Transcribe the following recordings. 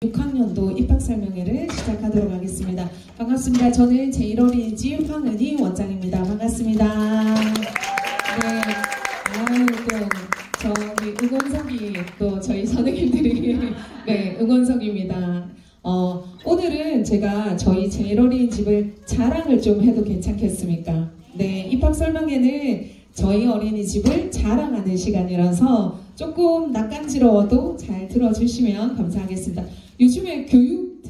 6학년도 입학설명회를 시작하도록 하겠습니다. 반갑습니다. 저는 제1어린이집 황은희 원장입니다. 반갑습니다. 네, 또 저기 응원석이 또 저희 선생님들이 네, 응원석입니다. 오늘은 제가 저희 제1어린이집을 자랑을 좀 해도 괜찮겠습니까? 네, 입학설명회는 저희 어린이집을 자랑하는 시간이라서 조금 낯간지러워도 잘 들어주시면 감사하겠습니다. 요즘에 교육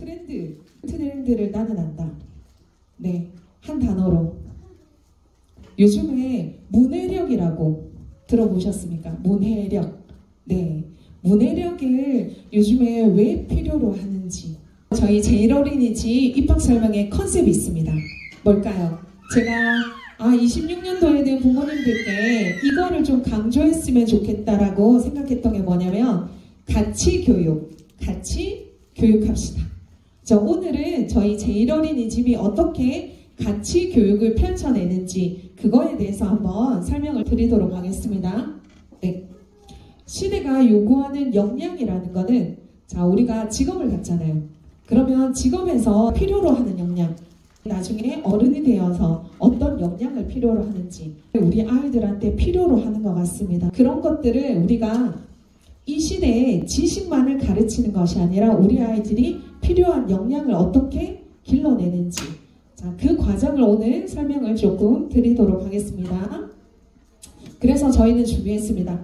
트렌드를 나는 안다. 네, 한 단어로. 요즘에 문해력이라고 들어보셨습니까? 문해력. 네, 문해력을 요즘에 왜 필요로 하는지. 저희 제1어린이집 입학설명회 컨셉이 있습니다. 뭘까요? 제가 26년도에는 부모님들께 이거를 좀 강조했으면 좋겠다라고 생각했던 게 뭐냐면 같이 교육합시다. 오늘은 저희 제1어린이집이 어떻게 같이 교육을 펼쳐내는지 그거에 대해서 한번 설명을 드리도록 하겠습니다. 네. 시대가 요구하는 역량이라는 거는 우리가 직업을 갖잖아요. 그러면 직업에서 필요로 하는 역량, 나중에 어른이 되어서 어떤 역량을 필요로 하는지 우리 아이들한테 필요로 하는 것 같습니다. 그런 것들을 우리가 이 시대에 지식만을 가르치는 것이 아니라 우리 아이들이 필요한 역량을 어떻게 길러내는지 그 과정을 오늘 설명을 조금 드리도록 하겠습니다. 그래서 저희는 준비했습니다.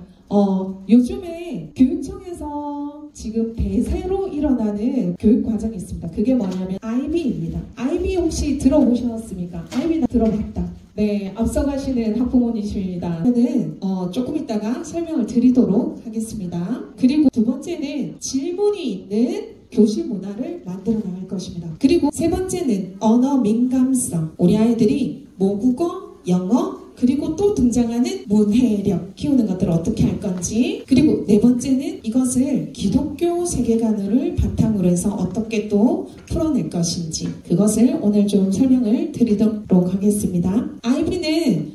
요즘에 교육청에서 지금 대세로 일어나는 교육 과정이 있습니다. 그게 뭐냐면 IB입니다. IB 혹시 들어보셨습니까? IB 다 들어봤다. 네, 앞서가시는 학부모님이십니다. 저는 조금 이따가 설명을 드리도록 하겠습니다. 그리고 두 번째는 질문이 있는 교실 문화를 만들어 나갈 것입니다. 그리고 세 번째는 언어 민감성. 우리 아이들이 모국어, 영어, 그리고 또 등장하는 문해력 키우는 것들을 어떻게 할 건지, 그리고 네 번째는 이것을 기독교 세계관을 바탕으로 해서 어떻게 또 풀어낼 것인지 그것을 오늘 좀 설명을 드리도록 하겠습니다. IB는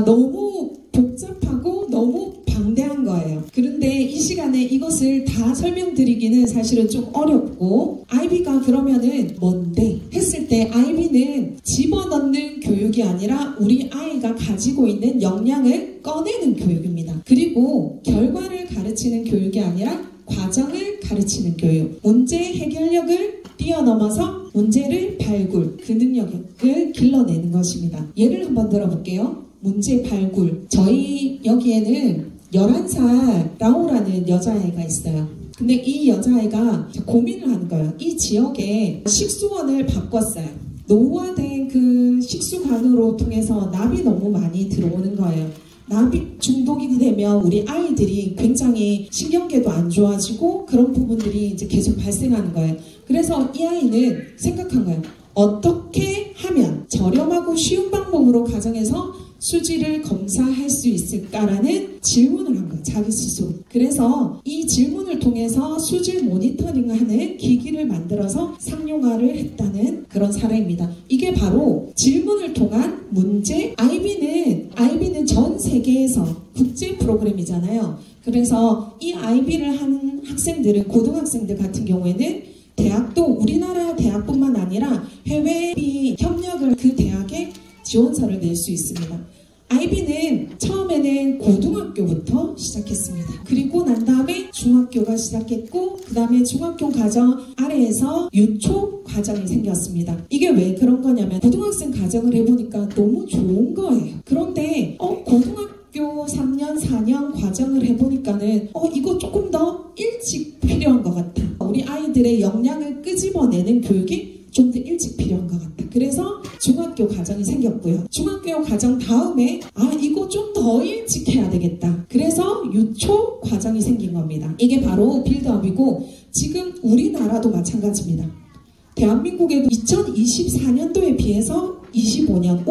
너무 복잡하고 너무 방대한 거예요. 그런데 이 시간에 이것을 다 설명드리기는 사실은 좀 어렵고, IB가 그러면은 뭔데? 했을 때 IB는 집어넣는 교육이 아니라 우리 아이가 가지고 있는 역량을 꺼내는 교육입니다. 그리고 결과를 가르치는 교육이 아니라 과정을 가르치는 교육. 문제 해결력을 뛰어넘어서 문제를 발굴, 그 능력을 길러내는 것입니다. 예를 한번 들어볼게요. 문제 발굴. 저희 여기에는 11살 라오라는 여자아이가 있어요. 근데 이 여자아이가 고민을 하는 거예요. 이 지역에 식수원을 바꿨어요. 노후화된 그 식수관으로 통해서 납이 너무 많이 들어오는 거예요. 납이 중독이 되면 우리 아이들이 굉장히 신경계도 안 좋아지고 그런 부분들이 이제 계속 발생하는 거예요. 그래서 이 아이는 생각한 거예요. 어떻게 하면 저렴하고 쉬운 방법으로 가정에서 수질을 검사할 수 있을까라는 질문을 한 거예요. 자기 스스로. 그래서 이 질문을 통해서 수질 모니터링하는 기기를 만들어서 상용화를 했다는 그런 사례입니다. 이게 바로 질문을 통한 문제. IB는 전 세계에서 국제 프로그램이잖아요. 그래서 이 IB를 한 학생들은, 고등학생들 같은 경우에는 대학도 우리나라 대학뿐만 아니라 해외 협력을 그 대학에 지원서를 낼 수 있습니다. IB는 처음에는 고등학교부터 시작했습니다. 그리고 난 다음에 중학교가 시작했고, 그 다음에 중학교 과정 아래에서 유초 과정이 생겼습니다. 이게 왜 그런 거냐면 고등학생 과정을 해보니까 너무 좋은 거예요. 그런데 고등학교 3년, 4년 과정을 해보니까는 이거 조금 더 일찍 필요한 것 같아. 우리 아이들의 역량을 끄집어내는 교육이 좀 더 일찍 필요한 것 같다. 그래서 중학교 과정이 생겼고요. 중학교 과정 다음에 이거 좀 더 일찍 해야 되겠다. 그래서 유초 과정이 생긴 겁니다. 이게 바로 빌드업이고, 지금 우리나라도 마찬가지입니다. 대한민국에도 2024년도에 비해서 25년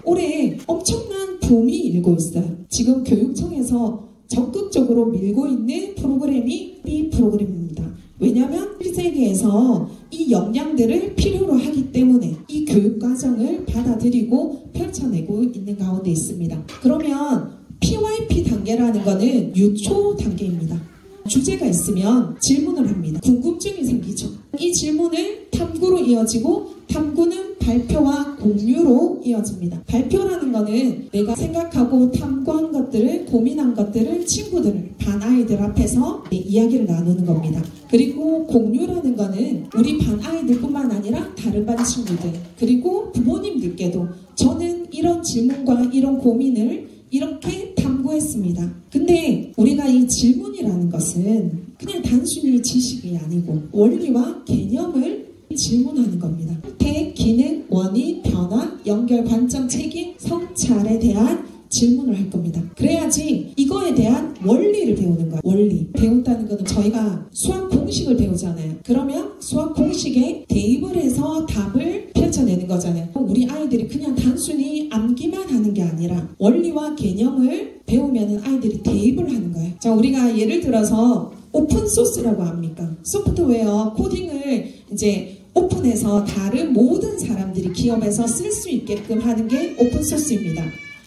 올해 엄청난 붐이 일고 있어요. 지금 교육청에서 적극적으로 밀고 있는 프로그램이 이 프로그램입니다. 왜냐하면 세계에서 이 역량들을 필요로 하기 때문에 이 교육과정을 받아들이고 펼쳐내고 있는 가운데 있습니다. 그러면 PYP 단계라는 거는 유초 단계입니다. 주제가 있으면 질문을 합니다. 궁금증이 생기죠. 이 질문을 탐구로 이어지고 탐구는 발표와 공유로 이어집니다. 발표라는 거는 내가 생각하고 탐구한 것들을, 고민한 것들을 친구들, 반 아이들 앞에서 이야기를 나누는 겁니다. 그리고 공유라는 거는 우리 반 아이들뿐만 아니라 다른 반 친구들, 그리고 부모님들께도 저는 이런 질문과 이런 고민을 이렇게 탐구했습니다. 근데 우리가 이 질문이라는 것은 그냥 단순히 지식이 아니고 원리와 개념을 질문하는 겁니다. 형태, 기능, 원인, 변화, 연결, 관점, 책임, 성찰에 대한 질문을 할 겁니다. 그래야지 이거에 대한 원리를 배우는 거예요. 원리. 배운다는 것은 저희가 수학 공식을 배우잖아요. 그러면 수학 공식에 대입을 해서 답을 펼쳐내는 거잖아요. 우리 아이들이 그냥 단순히 암기만 하는 게 아니라 원리와 개념을 배우면 아이들이 대입을 하는 거예요. 자, 우리가 예를 들어서 오픈소스라고 합니까? 소프트웨어 코딩을 이제 오픈해서 다른 모든 사람들이 기업에서 쓸 수 있게끔 하는 게 오픈소스입니다.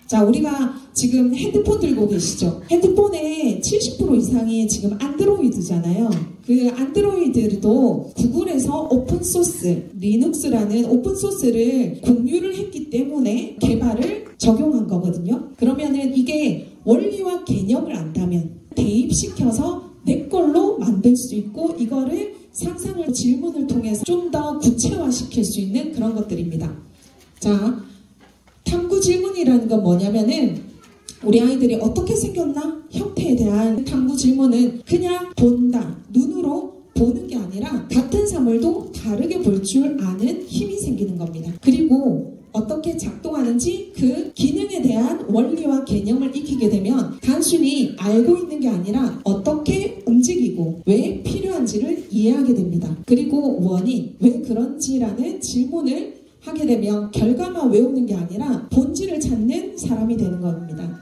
자, 우리가 지금 핸드폰 들고 계시죠? 핸드폰의 70% 이상이 지금 안드로이드잖아요. 그 안드로이드도 구글에서 오픈소스, 리눅스라는 오픈소스를 공유를 했기 때문에 개발을 적용한 거거든요. 그러면은 이게 원리와 개념을 안다면 대입시켜서 내 걸로 만들 수 있고 이거를 상상을 질문을 통해서 좀 더 구체화시킬 수 있는 그런 것들입니다. 자, 탐구 질문이라는 건 뭐냐면은 우리 아이들이 어떻게 생겼나? 형태에 대한 탐구 질문은 그냥 본다, 눈으로 보는 게 아니라 같은 사물도 다르게 볼 줄 아는 힘이 생기는 겁니다. 그리고 어떻게 작동하는지 그 기능에 대한 원리와 개념을 익히게 되면 단순히 알고 있는 게 아니라 어떻게 움직이고 왜 필요한지를 이해하게 됩니다. 그리고 원인, 왜 그런지라는 질문을 하게 되면 결과만 외우는 게 아니라 본질을 찾는 사람이 되는 겁니다.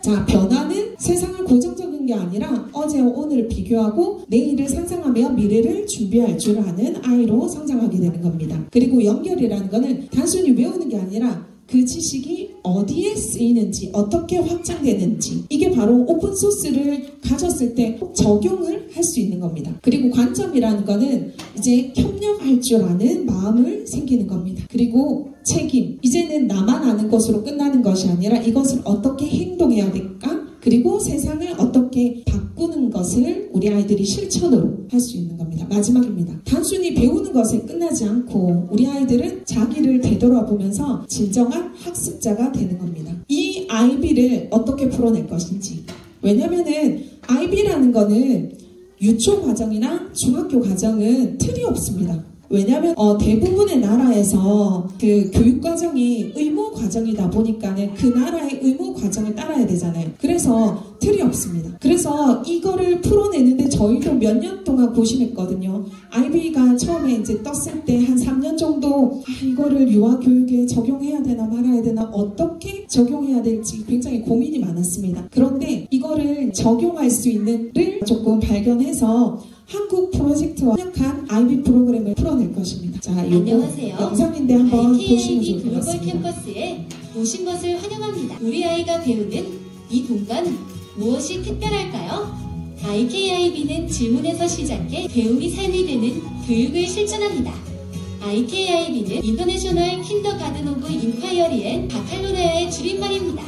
자, 변화는 세상을 고정적인 게 아니라 어제와 오늘을 비교하고 내일을 상상하며 미래를 준비할 줄 아는 아이로 성장하게 되는 겁니다. 그리고 연결이라는 거는 단순히 외우는 게 아니라 그 지식이 어디에 쓰이는지, 어떻게 확장되는지, 이게 바로 오픈소스를 가졌을 때 적용을 할 수 있는 겁니다. 그리고 관점이라는 거는 이제 협력할 줄 아는 마음을 생기는 겁니다. 그리고 책임, 이제는 나만 아는 것으로 끝나는 것이 아니라 이것을 어떻게 행동해야 될까? 그리고 세상을 어떻게 바꾸는 것을 우리 아이들이 실천으로 할 수 있는 겁니다. 마지막입니다. 단순히 배우는 것에 끝나지 않고 우리 아이들은 자기를 되돌아보면서 진정한 학습자가 되는 겁니다. 이 IB를 어떻게 풀어낼 것인지. 왜냐면은 IB라는 거는 유초 과정이나 중학교 과정은 틀이 없습니다. 왜냐하면 대부분의 나라에서 그 교육 과정이 의무 과정이다 보니까는 그 나라의 의무 과정을 따라야 되잖아요. 그래서 틀이 없습니다. 그래서 이거를 풀어내는데 저희도 몇 년 동안 고심했거든요. IB가 처음에 이제 떴을 때 한 3년 정도 이거를 유아교육에 적용해야 되나 말아야 되나 어떻게 적용해야 될지 굉장히 고민이 많았습니다. 그런데 이거를 적용할 수 있는를 조금 발견해서 한국 프로젝트와 협력한 IB 프로그램을 풀어낼 것입니다. 자, 안녕하세요. 영상인데 한번 보시면 좋을 것 글로벌 같습니다. 캠퍼스에 오신 것을 환영합니다. 우리 아이가 배우는 이 공간 무엇이 특별할까요? IKIB는 질문에서 시작해 배움이 삶이 되는 교육을 실천합니다. IKIB는 인터내셔널 킨더가든 오브 인콰이어리 앤 바칼로레아의 줄임말입니다.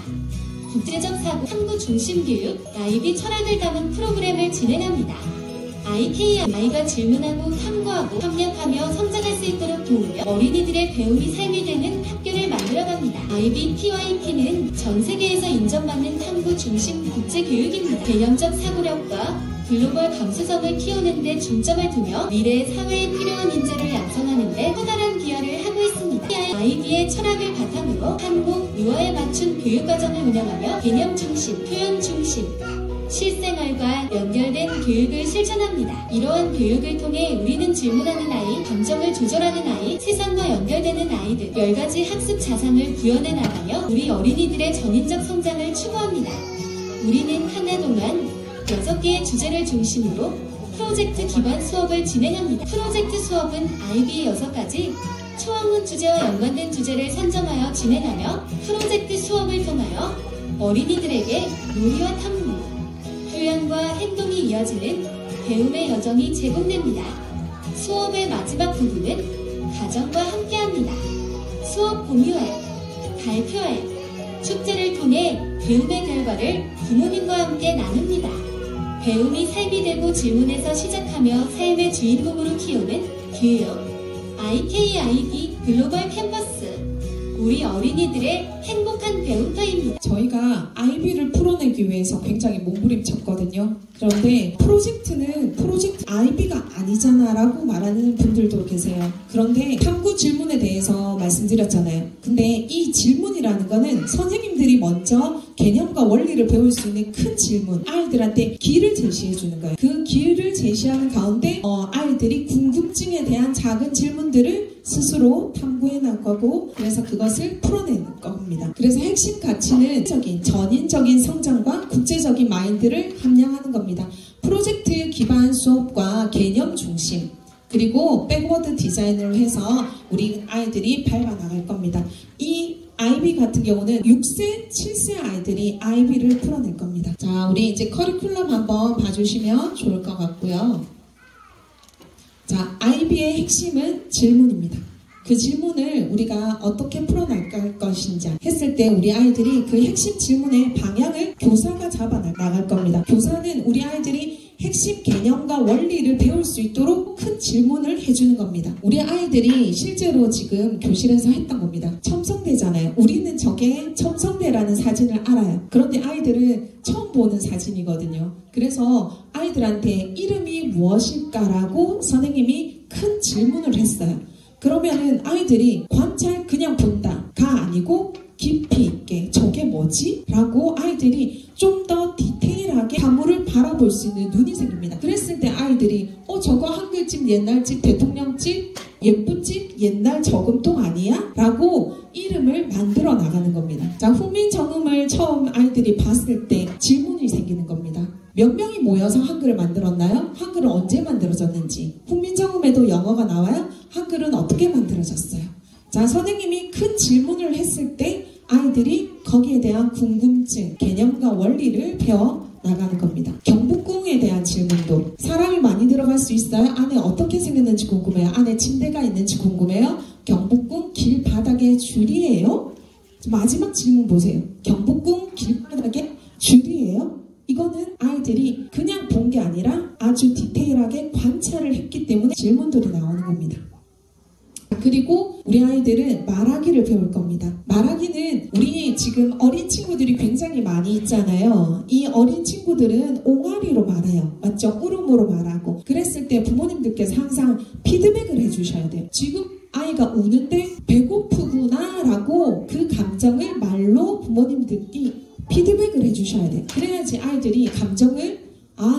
국제적 사고 탐구 중심 교육, IB 철학을 담은 프로그램을 진행합니다. IKIB가 질문하고 탐구하고 협력하며 성장할 수 있도록 도우며 어린이들의 배움이 삶이 되는 학교를 만들어갑니다. IBTYP는 전 세계에서 인정받는 탐구 중심 국제교육입니다. 개념적 사고력과 글로벌 감수성을 키우는 데 중점을 두며 미래 사회에 필요한 인재를 양성하는 데 커다란 기여를 하고 있습니다. IB의 철학을 바탕으로 한국, 유아에 맞춘 교육과정을 운영하며 개념 중심, 표현 중심, 실생활과 연결된 교육을 실천합니다. 이러한 교육을 통해 우리는 질문하는 아이, 감정을 조절하는 아이, 세상과 연결되는 아이들 10가지 학습 자산을 구현해 나가며 우리 어린이들의 전인적 성장을 추구합니다. 우리는 한 해 동안 6개의 주제를 중심으로 프로젝트 기반 수업을 진행합니다. 프로젝트 수업은 IB의 6가지 초학문 주제와 연관된 주제를 선정하여 진행하며 프로젝트 수업을 통하여 어린이들에게 놀이와 탐구, 표현과 행동이 이어지는 배움의 여정이 제공됩니다. 수업의 마지막 부분은 가정과 함께합니다. 수업 공유회, 발표회, 축제를 통해 배움의 결과를 부모님과 함께 나눕니다. 배움이 삶이 되고 질문에서 시작하며 삶의 주인공으로 키우는 교육, IKIB 글로벌 캔버스, 우리 어린이들의 행복한 배움터입니다. 저희가 IB를 풀어내기 위해서 굉장히 몸부림쳤거든요. 그런데 프로젝트 IB가 아니잖아 라고 말하는 분들도 계세요. 그런데 탐구 질문에 대해서 말씀드렸잖아요. 근데 이 질문이라는 거는 선생님들이 먼저 개념과 원리를 배울 수 있는 큰 질문, 아이들한테 길을 제시해 주는 거예요. 그 길을 제시하는 가운데 아이들이 궁금증에 대한 작은 질문들을 스스로 탐구해 나가고 그래서 그것을 풀어내는 겁니다. 그래서 핵심 가치는 전인적인 성장과 국제적인 마인드를 함양하는 겁니다. 프로젝트 기반 수업과 개념 중심 그리고 백워드 디자인을 해서 우리 아이들이 밟아나갈 겁니다. 이 IB 같은 경우는 6세, 7세 아이들이 IB를 풀어낼 겁니다. 자, 우리 이제 커리큘럼 한번 봐주시면 좋을 것 같고요. 자, IB의 핵심은 질문입니다. 그 질문을 우리가 어떻게 풀어나갈 것인지 했을 때 우리 아이들이 그 핵심 질문의 방향을 교사가 잡아나갈 겁니다. 교사는 우리 아이들이 핵심 개념과 원리를 배울 수 있도록 큰 질문을 해주는 겁니다. 우리 아이들이 실제로 지금 교실에서 했던 겁니다. 첨성대잖아요. 우리는 저게 첨성대라는 사진을 알아요. 그런데 아이들은 처음 보는 사진이거든요. 그래서 아이들한테 이름이 무엇일까라고 선생님이 큰 질문을 했어요. 그러면은 아이들이 관찰 그냥 본다가 아니고 깊이 있게 저게 뭐지? 라고 아이들이 좀 더 디테일하게 사물을 바라볼 수 있는 눈이 생깁니다. 그랬을 때 아이들이 저거 한글집, 옛날집, 대통령집, 예쁜집, 옛날 저금통 아니야? 라고 이름을 만들어 나가는 겁니다. 자, 훈민정음을 처음 아이들이 봤을 때 질문이 생기는 겁니다. 몇 명이 모여서 한글을 만들었나요? 한글은 언제 만들어졌는지. 훈민정음에도 영어가 나와요? 한글은 어떻게 만들어졌어요? 자, 선생님이 큰 질문을 했을 때 아이들이 거기에 대한 궁금증, 개념과 원리를 배워 나가는 겁니다. 경복궁에 대한 질문도 사람이 많이 들어갈 수 있어요? 안에 어떻게 생겼는지 궁금해요? 안에 침대가 있는지 궁금해요? 경복궁 길바닥에 줄이에요? 마지막 질문 보세요. 경복궁 길바닥에 줄이에요? 이거는 아이들이 그냥 본 게 아니라 아주 디테일하게 관찰을 했기 때문에 질문들이 나오는 겁니다. 그리고 우리 아이들은 말하기를 배울 겁니다. 말하기는 우리 지금 어린 친구들이 굉장히 많이 있잖아요. 이 어린 친구들은 옹알이로 말해요. 맞죠? 울음으로 말하고. 그랬을 때 부모님들께서 항상 피드백을 해주셔야 돼요. 지금 아이가 우는데 배고프구나 라고 그 감정을 말로 부모님들이 피드백을 해주셔야 돼요. 그래야지 아이들이 감정을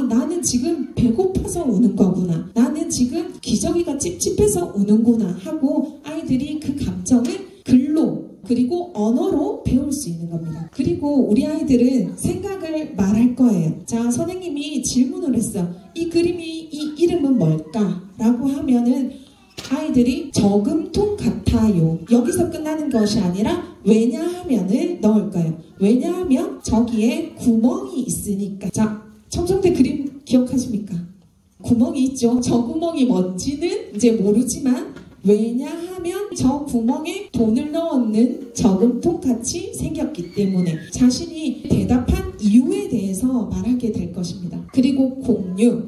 나는 지금 배고파서 우는 거구나. 나는 지금 기저귀가 찝찝해서 우는구나 하고 아이들이 그 감정을 글로 그리고 언어로 배울 수 있는 겁니다. 그리고 우리 아이들은 생각을 말할 거예요. 자, 선생님이 질문을 했어. 이 그림이 이 이름은 뭘까? 라고 하면은 아이들이 저금통 같아요. 여기서 끝나는 것이 아니라 왜냐하면을 넣을 거예요. 왜냐하면 저기에 구멍이 있으니까. 자, 첨성대 그림 기억하십니까? 구멍이 있죠. 저 구멍이 뭔지는 이제 모르지만 왜냐하면 저 구멍에 돈을 넣는 저금통 같이 생겼기 때문에 자신이 대답한 이유에 대해서 말하게 될 것입니다. 그리고 공유.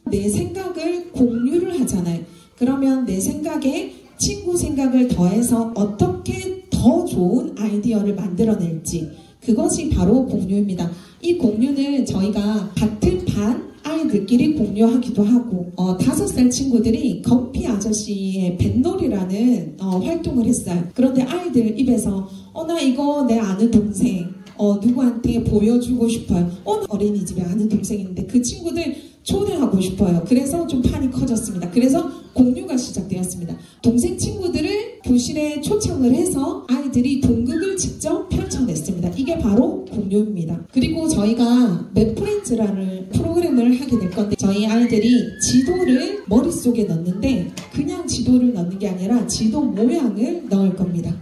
내 생각을 공유를 하잖아요. 그러면 내 생각에 친구 생각을 더해서 어떻게 더 좋은 아이디어를 만들어낼지 그것이 바로 공유입니다. 이 공유는 저희가 같은 반 아이들끼리 공유하기도 하고 5살 친구들이 건피 아저씨의 뱃놀이라는 활동을 했어요. 그런데 아이들 입에서 나 이거 내 아는 동생 누구한테 보여주고 싶어요. 어린이집에 아는 동생이 있는데 그 친구들 초대하고 싶어요. 그래서 좀 판이 커졌습니다. 그래서 공유가 시작되었습니다. 동생 친구들을 교실에 초청을 해서 아이들이 동극을 직접 펼쳐냈습니다. 이게 바로 공유입니다. 그리고 저희가 맵프렌즈라는 프로그램을 하게 될 건데 저희 아이들이 지도를 머릿속에 넣는데 그냥 지도를 넣는 게 아니라 지도 모양을 넣을 겁니다.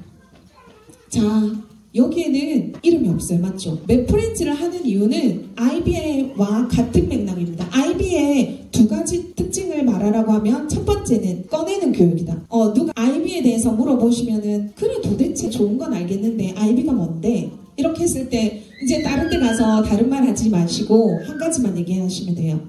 자, 여기에는 이름이 없어요. 맞죠? 맵프렌즈를 하는 이유는 IB와 같은 맥락입니다. IB의 두 가지 특징을 말하라고 하면 첫 번째는 꺼내는 교육이다. 누가 IB에 대해서 물어보시면은 그래 도대체 좋은 건 알겠는데 IB가 뭔데? 이렇게 했을 때 이제 다른 데 가서 다른 말 하지 마시고 한 가지만 얘기하시면 돼요.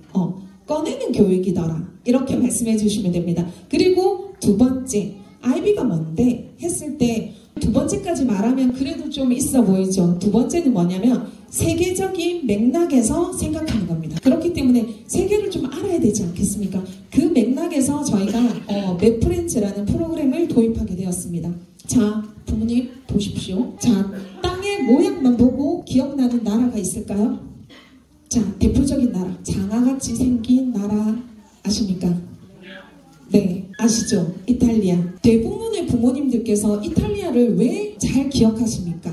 꺼내는 교육이더라. 이렇게 말씀해 주시면 됩니다. 그리고 두 번째, IB가 뭔데? 했을 때 두 번째까지 말하면 그래도 좀 있어 보이죠. 두 번째는 뭐냐면 세계적인 맥락에서 생각하는 겁니다. 그렇기 때문에 세계를 좀 알아야 되지 않겠습니까? 그 맥락에서 저희가 맵프렌즈라는 프로그램을 도입하게 되었습니다. 자, 부모님 보십시오. 자, 땅의 모양만 보고 기억나는 나라가 있을까요? 자, 대표적인 나라, 장아같이 생긴 나라 아십니까? 네, 아시죠? 이탈리아. 대부분의 부모님들께서 이탈리아를 왜 잘 기억하십니까?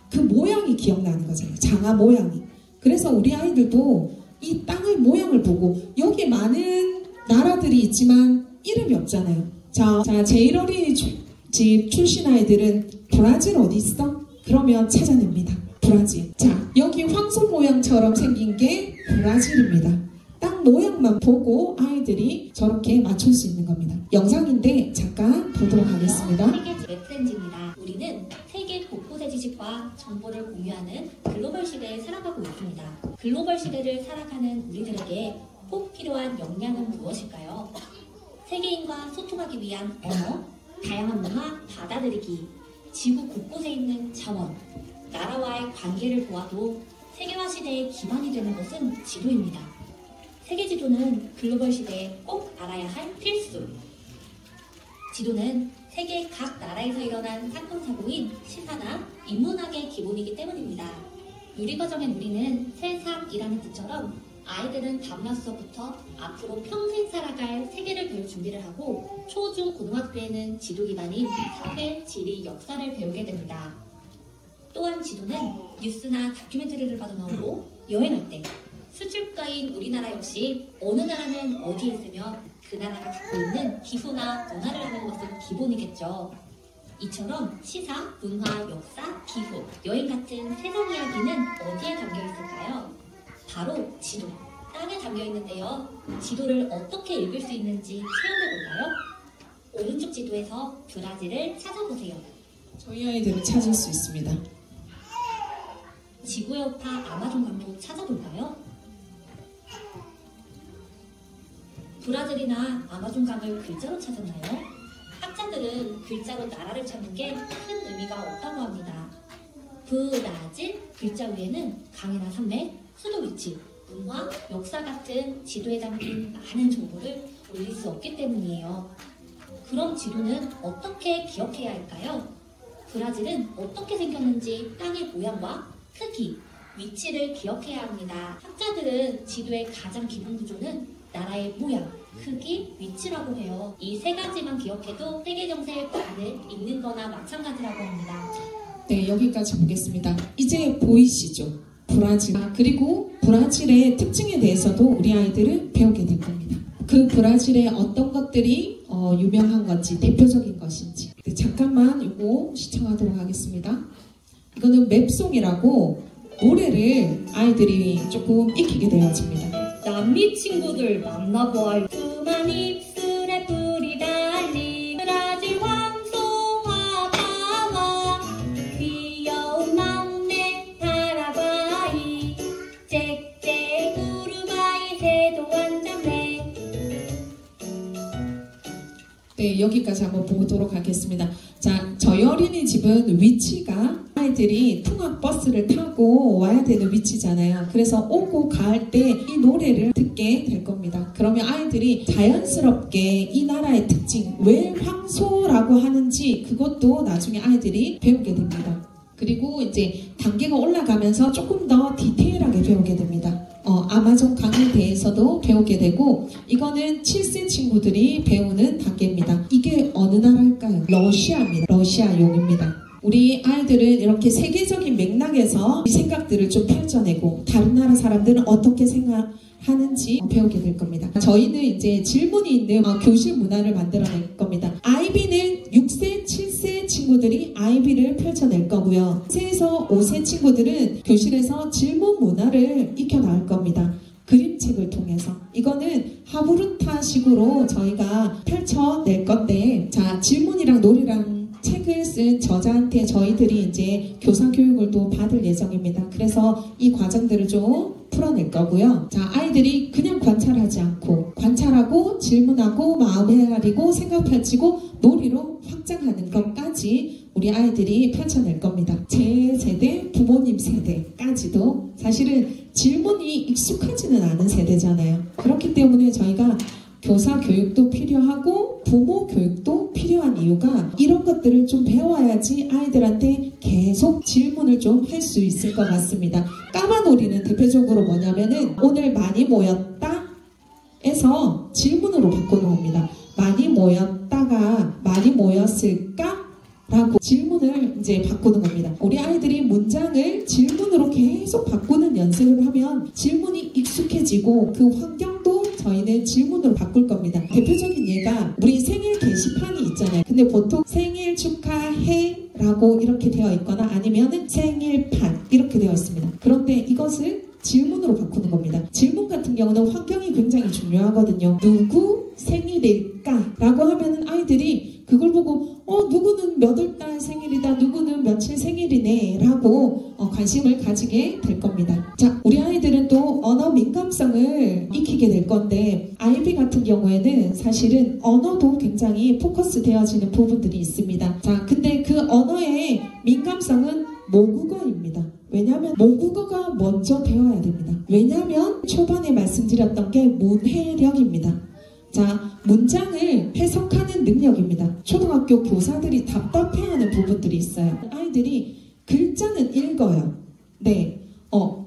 그 모양이 기억나는 거잖아요. 장아 모양이. 그래서 우리 아이들도 이 땅의 모양을 보고 여기 많은 나라들이 있지만 이름이 없잖아요. 자, 제일 어린이집 출신 아이들은 브라질 어디 있어? 그러면 찾아냅니다. 브라질. 자, 여기 황소 모양처럼 생긴 게 브라질입니다. 땅 모양만 보고 아이들이 저렇게 맞출 수 있는 겁니다. 영상인데 잠깐 보도록 하겠습니다. 세계 맵프렌즈입니다. 우리는 세계 곳곳의 지식과 정보를 공유하는 글로벌 시대에 살아가고 있습니다. 글로벌 시대를 살아가는 우리들에게 꼭 필요한 역량은 무엇일까요? 세계인과 소통하기 위한 언어, 다양한 문화 받아들이기, 지구 곳곳에 있는 자원, 나라와의 관계를 보아도 세계화 시대의 기반이 되는 것은 지도입니다. 세계 지도는 글로벌 시대에 꼭 알아야 할 필수. 지도는 세계 각 나라에서 일어난 사건 사고인 시사나 인문학의 기본이기 때문입니다. 누리과정의 누리는 세상이라는 뜻처럼 아이들은 다문화 수업부터 앞으로 평생 살아갈 세계를 배울 준비를 하고 초, 중, 고등학교에는 지도 기반인 사회, 지리, 역사를 배우게 됩니다. 또한 지도는 뉴스나 다큐멘터리를 봐도 나오고 여행할 때 수출가인 우리나라 역시 어느 나라는 어디에 있으며 그 나라가 갖고 있는 기후나 문화를 아는 것은 기본이겠죠. 이처럼 시사, 문화, 역사, 기후, 여행 같은 세상 이야기는 어디에 담겨 있을까요? 바로 지도, 땅에 담겨 있는데요. 지도를 어떻게 읽을 수 있는지 체험해볼까요? 오른쪽 지도에서 브라질을 찾아보세요. 저희 아이들은 찾을 수 있습니다. 지구의 여파 아마존 강도 찾아볼까요? 브라질이나 아마존 강을 글자로 찾았나요? 학자들은 글자로 나라를 찾는 게 큰 의미가 없다고 합니다. 브라질 글자 위에는 강이나 산맥, 수도 위치, 문화, 역사 같은 지도에 담긴 많은 정보를 올릴 수 없기 때문이에요. 그럼 지도는 어떻게 기억해야 할까요? 브라질은 어떻게 생겼는지 땅의 모양과 크기, 위치를 기억해야 합니다. 학자들은 지도의 가장 기본 구조는 나라의 모양, 크기, 위치라고 해요. 이 세 가지만 기억해도 세계 정세의 반을 읽는 거나 마찬가지라고 합니다. 네, 여기까지 보겠습니다. 이제 보이시죠? 브라질. 그리고 브라질의 특징에 대해서도 우리 아이들은 배우게 될 겁니다. 그 브라질의 어떤 것들이 유명한 건지, 대표적인 것인지. 네, 잠깐만 이거 시청하도록 하겠습니다. 이거는 맵송이라고 노래를 아이들이 조금 익히게 되어집니다. 남미 친구들 만나보아요. 수만 입술에 뿔이 달린 브라질 황소와 바와 귀여운 막내 타라바이 짹짹 우루바이 새도 완전해. 네, 여기까지 한번 보도록 하겠습니다. 자, 저희 어린이집은 위치가 아이들이 통학버스를 타고 와야 되는 위치잖아요. 그래서 오고 갈 때 이 노래를 듣게 될 겁니다. 그러면 아이들이 자연스럽게 이 나라의 특징, 왜 황소라고 하는지 그것도 나중에 아이들이 배우게 됩니다. 그리고 이제 단계가 올라가면서 조금 더 디테일하게 배우게 됩니다. 아마존 강에 대해서도 배우게 되고, 이거는 7세 친구들이 배우는 단계입니다. 이게 어느 나라일까요? 러시아입니다. 러시아용입니다. 우리 아이들은 이렇게 세계적인 맥락에서 이 생각들을 좀 펼쳐내고 다른 나라 사람들은 어떻게 생각하는지 배우게 될 겁니다. 저희는 이제 질문이 있는 교실 문화를 만들어낼 겁니다. IB는 6세, 7세 친구 친구들이 아이비를 펼쳐낼 거고요. 3에서 5세 친구들은 교실에서 질문 문화를 익혀나갈 겁니다. 그림책을 통해서. 이거는 하부르타식으로 저희가 펼쳐낼 건데, 자, 질문이랑 놀이랑 책을 쓴 저자한테 저희들이 이제 교사 교육을 또 받을 예정입니다. 그래서 이 과정들을 좀 풀어낼 거고요. 자, 아이들이 그냥 관찰하지 않고 관찰하고 질문하고 마음 헤아리고 생각 펼치고 놀이로 확장하는 것까지 우리 아이들이 펼쳐낼 겁니다. 제 세대, 부모님 세대까지도 사실은 질문이 익숙하지는 않은 세대잖아요. 그렇기 때문에 저희가 교사 교육도 필요하고 부모 교육도 필요한 이유가 이런 것들을 좀 배워야지 아이들한테 계속 질문을 좀 할 수 있을 것 같습니다. 까마놀이는 대표적으로 뭐냐면은 오늘 많이 모였다 에서 질문으로 바꾸는 겁니다. 많이 모였다가 많이 모였을까? 라고 질문을 이제 바꾸는 겁니다. 우리 아이들이 문장을 질문으로 계속 바꾸는 연습을 하면 질문이 익숙해지고 그 환경도 저희는 질문으로 바꿀 겁니다. 대표적인 예가 우리 생일 게시판이 있잖아요. 근데 보통 생일 축하해 라고 이렇게 되어 있거나 아니면은 생일판 이렇게 되어 있습니다. 그런데 이것을 질문으로 바꾸는 겁니다. 질문 같은 경우는 환경이 굉장히 중요하거든요. 누구 생일일까? 라고 하면은 아이들이 그걸 보고 누구는 몇 월 달 생일이다, 누구는 며칠 생일이네 라고 관심을 가지게 될 겁니다. 자, 우리 아이들은 또 언어 민감성을 익히게 될 건데 아이비 같은 경우에는 사실은 언어도 굉장히 포커스 되어지는 부분들이 있습니다. 자, 근데 그 언어의 민감성은 모국어입니다. 왜냐하면 모국어가 먼저 되어야 됩니다. 왜냐하면 초반에 말씀드렸던 게 문해력입니다. 자, 문장을 해석하는 능력입니다. 초등학교 교사들이 답답해하는 부분들이 있어요. 아이들이 글자는 읽어요. 네,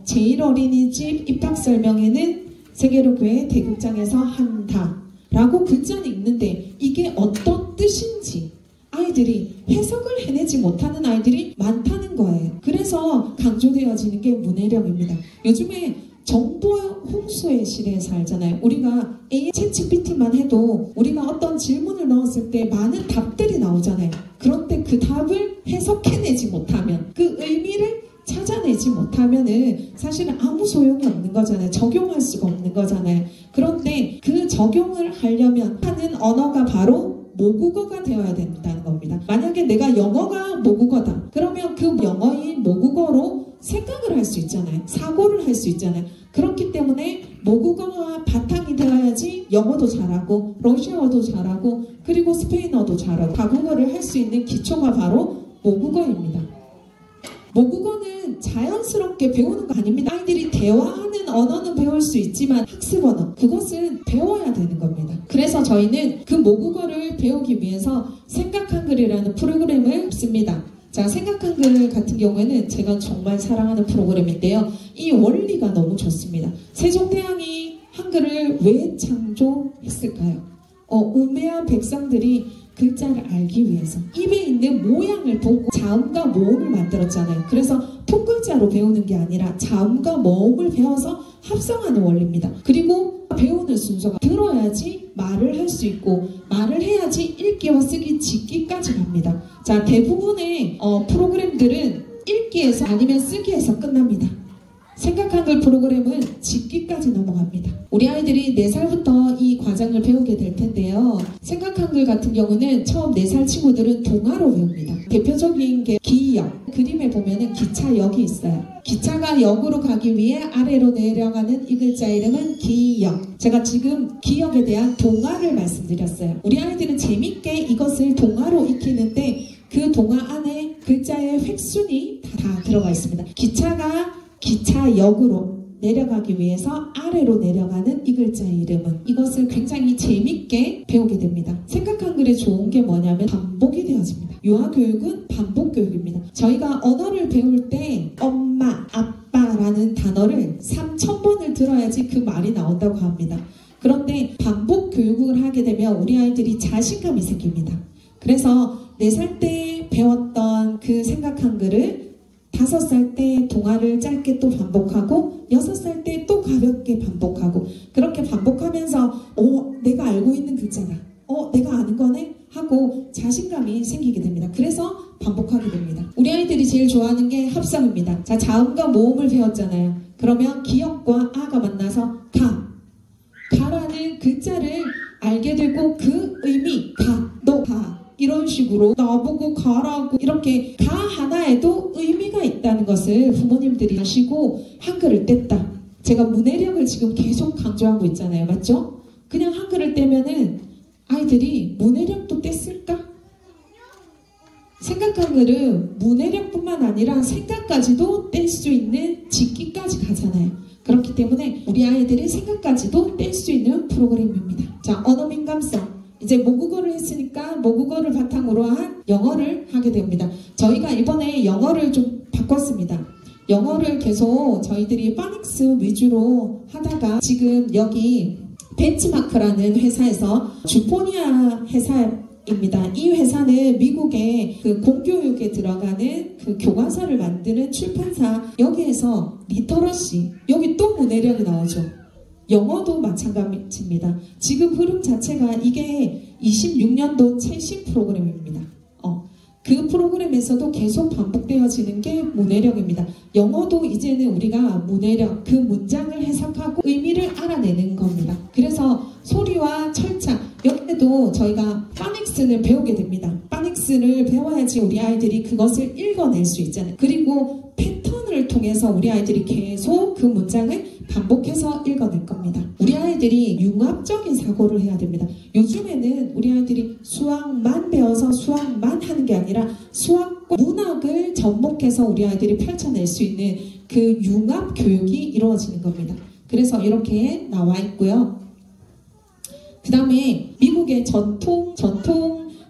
제1어린이집 입학설명회는 세계로교회 대극장에서 한다 라고 글자는 읽는데 이게 어떤 뜻인지 아이들이 해석을 해내지 못하는 아이들이 많다는 거예요. 그래서 강조되어지는 게 문해력입니다. 요즘에 정보 홍수의 시대에 살잖아요. 우리가 AI 챗GPT만 해도 우리가 어떤 질문을 넣었을 때 많은 답들이 나오잖아요. 그런데 그 답을 해석해내지 못하면 그 의미를 찾아내지 못하면은 사실은 아무 소용이 없는 거잖아요. 적용할 수가 없는 거잖아요. 그런데 그 적용을 하려면 하는 언어가 바로 모국어가 되어야 된다는 겁니다. 만약에 내가 영어가 모국어다. 그러면 그 영어인 모국어로 생각을 할 수 있잖아요. 사고를 할 수 있잖아요. 그렇기 때문에 모국어가 바탕이 되어야지 영어도 잘하고 러시아어도 잘하고 그리고 스페인어도 잘하고 다국어를 할 수 있는 기초가 바로 모국어입니다. 모국어는 자연스럽게 배우는 거 아닙니다. 아이들이 대화하는 언어는 배울 수 있지만 학습 언어, 그것은 배워야 되는 겁니다. 그래서 저희는 그 모국어를 배우기 위해서 생각한글이라는 프로그램을 씁니다. 자, 생각한글 같은 경우에는 제가 정말 사랑하는 프로그램인데요. 이 원리가 너무 좋습니다. 세종대왕이 한글을 왜 창조했을까요? 우매한 백성들이 글자를 알기 위해서 입에 있는 모양을 보고 자음과 모음을 만들었잖아요. 그래서 통글자로 배우는 게 아니라 자음과 모음을 배워서 합성하는 원리입니다. 그리고 배우는 순서가 들어야지 말을 할 수 있고 말을 해야지 읽기와 쓰기, 짓기까지 갑니다. 자, 대부분의 프로그램들은 읽기에서 아니면 쓰기에서 끝납니다. 생각한글 프로그램은 짓기까지 넘어갑니다. 우리 아이들이 4살부터 이 과정을 배우게 될 텐데요. 생각한글 같은 경우는 처음 4살 친구들은 동화로 배웁니다. 대표적인 게 기역. 그림에 보면은 기차역이 있어요. 기차가 역으로 가기 위해 아래로 내려가는 이 글자 이름은 기역. 제가 지금 기역에 대한 동화를 말씀드렸어요. 우리 아이들은 재밌게 이것을 동화로 익히는데 그 동화 안에 글자의 획순이 다 들어가 있습니다. 기차가 기차역으로 내려가기 위해서 아래로 내려가는 이 글자의 이름은 이것을 굉장히 재밌게 배우게 됩니다. 생각한글에 좋은 게 뭐냐면 반복이 되어집니다. 유아교육은 반복교육입니다. 저희가 언어를 배울 때 엄마, 아빠라는 단어를 3000번을 들어야지 그 말이 나온다고 합니다. 그런데 반복교육을 하게 되면 우리 아이들이 자신감이 생깁니다. 그래서 4살 때 배웠던 그 생각한글을 5살 때 동화를 짧게 또 반복하고 6살 때 또 가볍게 반복하고 그렇게 반복하면서 내가 알고 있는 글자다. 내가 아는 거네? 하고 자신감이 생기게 됩니다. 그래서 반복하게 됩니다. 우리 아이들이 제일 좋아하는 게 합성입니다. 자, 자음과 모음을 배웠잖아요. 그러면 기역과 아가 만나서 가라는 글자를 알게 되고 그 의미, 너 가. 이런 식으로 나보고 가라고 이렇게 가 하나에도 의미가 있다는 것을 부모님들이 아시고 한글을 뗐다. 제가 문해력을 지금 계속 강조하고 있잖아요. 맞죠? 그냥 한글을 떼면은 아이들이 문해력도 뗐을까? 생각한글은 문해력뿐만 아니라 생각까지도 뗄 수 있는 직기까지 가잖아요. 그렇기 때문에 우리 아이들이 생각까지도 뗄 수 있는 프로그램입니다. 자, 언어 민감성. 이제 모국어를 했으니까 모국어를 바탕으로 한 영어를 하게 됩니다. 저희가 이번에 영어를 좀 바꿨습니다. 영어를 계속 저희들이 파닉스 위주로 하다가 지금 여기 벤치마크라는 회사에서 주포니아 회사입니다. 이 회사는 미국의 그 공교육에 들어가는 그 교과서를 만드는 출판사, 여기에서 리터러시, 여기 또 문해력이 나오죠. 영어도 마찬가지입니다. 지금 흐름 자체가 이게 26년도 최신 프로그램입니다. 그 프로그램에서도 계속 반복되어지는 게 문해력입니다. 영어도 이제는 우리가 문해력, 그 문장을 해석하고 의미를 알아내는 겁니다. 그래서 소리와 철자, 여기에도 저희가 파닉스를 배우게 됩니다. 파닉스를 배워야지 우리 아이들이 그것을 읽어낼 수 있잖아요. 그리고 패턴을 통해서 우리 아이들이 계속 그 문장을 반복해서 읽어낼 겁니다. 우리 아이들이 융합적인 사고를 해야 됩니다. 요즘에는 우리 아이들이 수학만 배워서 수학만 하는 게 아니라 수학과 문학을 접목해서 우리 아이들이 펼쳐낼 수 있는 그 융합 교육이 이루어지는 겁니다. 그래서 이렇게 나와 있고요. 그 다음에 미국의 전통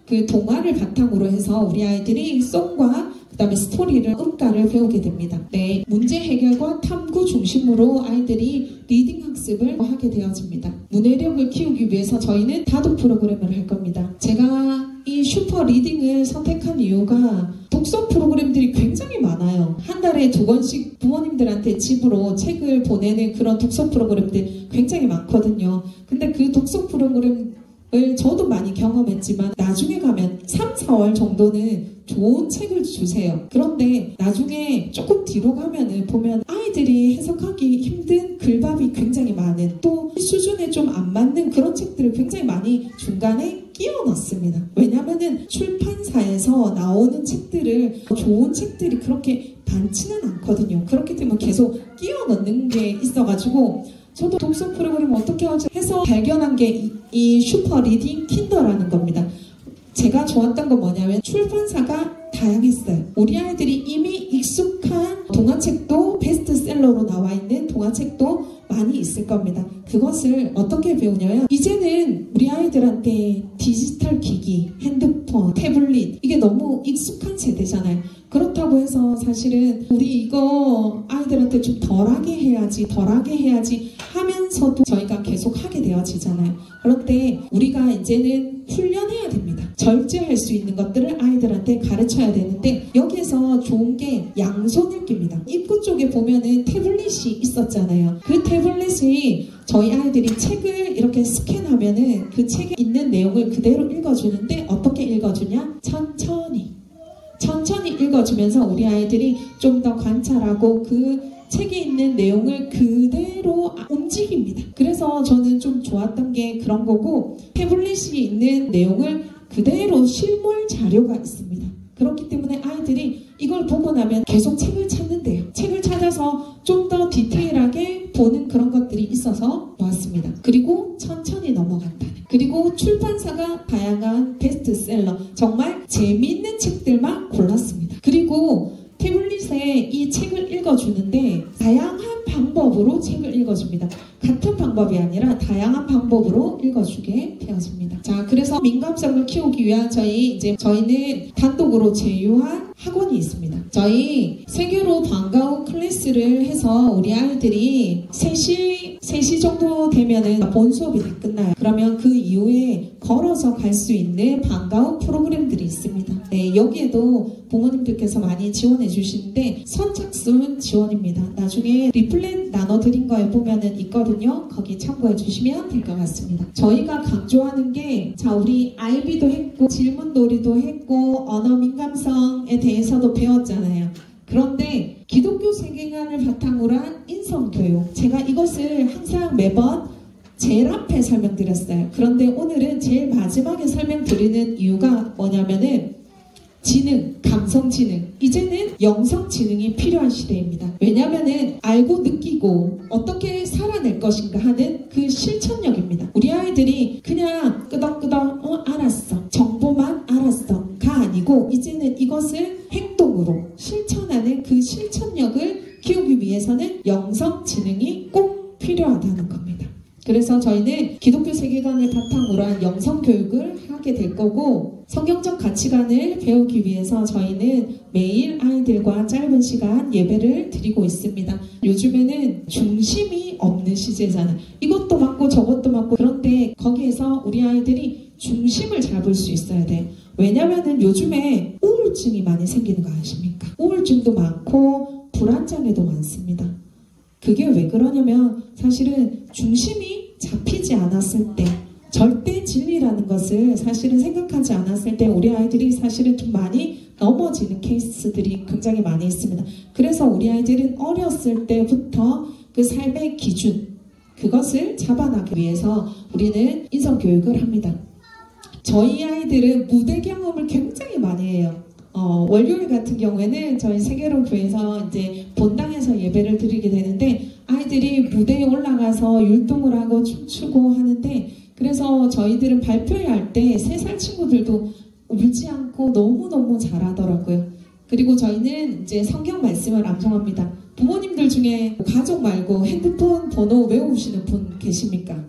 그 동화를 바탕으로 해서 우리 아이들이 송과 그 다음에 스토리를, 음가를 배우게 됩니다. 네, 문제 해결과 탐구 중심으로 아이들이 리딩 학습을 하게 되어집니다. 문해력을 키우기 위해서 저희는 다독 프로그램을 할 겁니다. 제가 이 슈퍼 리딩을 선택한 이유가 독서 프로그램들이 굉장히 많아요. 한 달에 2권씩 부모님들한테 집으로 책을 보내는 그런 독서 프로그램들 굉장히 많거든요. 근데 그 독서 프로그램을 저도 많이 경험했지만 나중에 가면 3, 4월 정도는 좋은 책을 주세요. 그런데 나중에 조금 뒤로 가면은 보면 아이들이 해석하기 힘든 글밥이 굉장히 많은, 또 수준에 좀 안 맞는 그런 책들을 굉장히 많이 중간에 끼워 넣습니다. 왜냐면은 출판사에서 나오는 책들을, 좋은 책들이 그렇게 많지는 않거든요. 그렇기 때문에 계속 끼워 넣는 게 있어가지고 저도 독서 프로그램 어떻게 하지 해서 발견한 게 이 슈퍼 리딩 킨더라는 겁니다. 제가 좋았던 건 뭐냐면 출판사가 다양했어요. 우리 아이들이 이미 익숙한 동화책도 베스트셀러로 나와 있는 동화책도 많이 있을 겁니다. 그것을 어떻게 배우냐면 이제는 우리 아이들한테 디지털 기기, 핸드폰, 태블릿 이게 너무 익숙한 세대잖아요. 그렇다고 해서 사실은 우리 이거 아이들한테 좀 덜하게 해야지 하면서도 저희가 계속 하게 되어지잖아요. 그런데 우리가 이제는 훈련해야 됩니다. 절제할 수 있는 것들을 아이들한테 가르쳐야 되는데 여기에서 좋은 게 양손 읽기입니다. 입구 쪽에 보면은 태블릿이 있었잖아요. 그 태블릿이 저희 아이들이 책을 이렇게 스캔하면은 그 책에 있는 내용을 그대로 읽어주는데 어떻게 읽어주냐? 천천히 읽어주면서 우리 아이들이 좀 더 관찰하고 그 책에 있는 내용을 그대로 움직입니다. 그래서 저는 좀 좋았던 게 그런 거고, 태블릿이 있는 내용을 그대로 실물 자료가 있습니다. 그렇기 때문에 아이들이 이걸 보고 나면 계속 책을 찾는데요. 책을 찾아서 좀 더 디테일하게 보는 그런 것들이 있어서 좋았습니다. 그리고 천천히 넘어간다는. 그리고 출판사가 다양한 베스트셀러, 정말 재미있는 책들만 골랐습니다. 그리고 태블릿에 이 책을 읽어주는데 다양한 방법으로 책을 읽어줍니다. 같은 방법이 아니라 다양한 방법으로 읽어주게 되어집니다. 자, 그래서 민감성을 키우기 위한 저희는 단독으로 제휴한 학원이 있습니다. 저희 세계로 방과후 클래스를 해서 우리 아이들이 3시 정도 되면은 본 수업이 다 끝나요. 그러면 그 이후에 걸어서 갈 수 있는 방과후 프로그램들이 있습니다. 네, 여기에도 부모님들께서 많이 지원해 주시는데 선착순 지원입니다. 나중에 리플렛 나눠드린 거에 보면은 있거든요. 거기 참고해 주시면 될 것 같습니다. 저희가 강조하는 게 우리 IB도 했고 질문놀이도 했고 언어 민감성에 대해서도 배웠잖아요. 그런데 기독교 세계관을 바탕으로 한 인성교육, 제가 이것을 항상 매번 제일 앞에 설명드렸어요. 그런데 오늘은 제일 마지막에 설명드리는 이유가 뭐냐면은 지능, 감성지능, 이제는 영성지능이 필요한 시대입니다. 왜냐면은 알고 느끼고 어떻게 살아낼 것인가 하는 그 실천력입니다. 우리 아이들이 그냥 끄덕끄덕 알았어, 정보만 알았어가 아니고 이제는 이것을 행동으로 실천하는 그 실천력을 키우기 위해서는 영성지능이 꼭 필요하다는 겁니다. 그래서 저희는 기독교 세계관을 바탕으로 한 영성교육을 하게 될 거고, 성경적 가치관을 배우기 위해서 저희는 매일 아이들과 짧은 시간 예배를 드리고 있습니다. 요즘에는 중심이 없는 시대잖아요. 이것도 맞고 저것도 맞고. 그런데 거기에서 우리 아이들이 중심을 잡을 수 있어야 돼요. 왜냐면은 요즘에 우울증이 많이 생기는 거 아십니까? 우울증도 많고 불안장애도 많습니다. 그게 왜 그러냐면 사실은 중심이 잡히지 않았을 때, 절대 진리라는 것을 사실은 생각하지 않았을 때 우리 아이들이 사실은 좀 많이 넘어지는 케이스들이 굉장히 많이 있습니다. 그래서 우리 아이들은 어렸을 때부터 그 삶의 기준, 그것을 잡아나기 위해서 우리는 인성교육을 합니다. 저희 아이들은 무대 경험을 굉장히 많이 해요. 월요일 같은 경우에는 저희 세계로 교회에서 이제 본당에서 예배를 드리게 되는데 아이들이 무대에 올라가서 율동을 하고 춤추고 하는데, 그래서 저희들은 발표회 할 때 3살 친구들도 울지 않고 너무너무 잘하더라고요. 그리고 저희는 이제 성경 말씀을 암송합니다. 부모님들 중에 가족 말고 핸드폰 번호 외우시는 분 계십니까?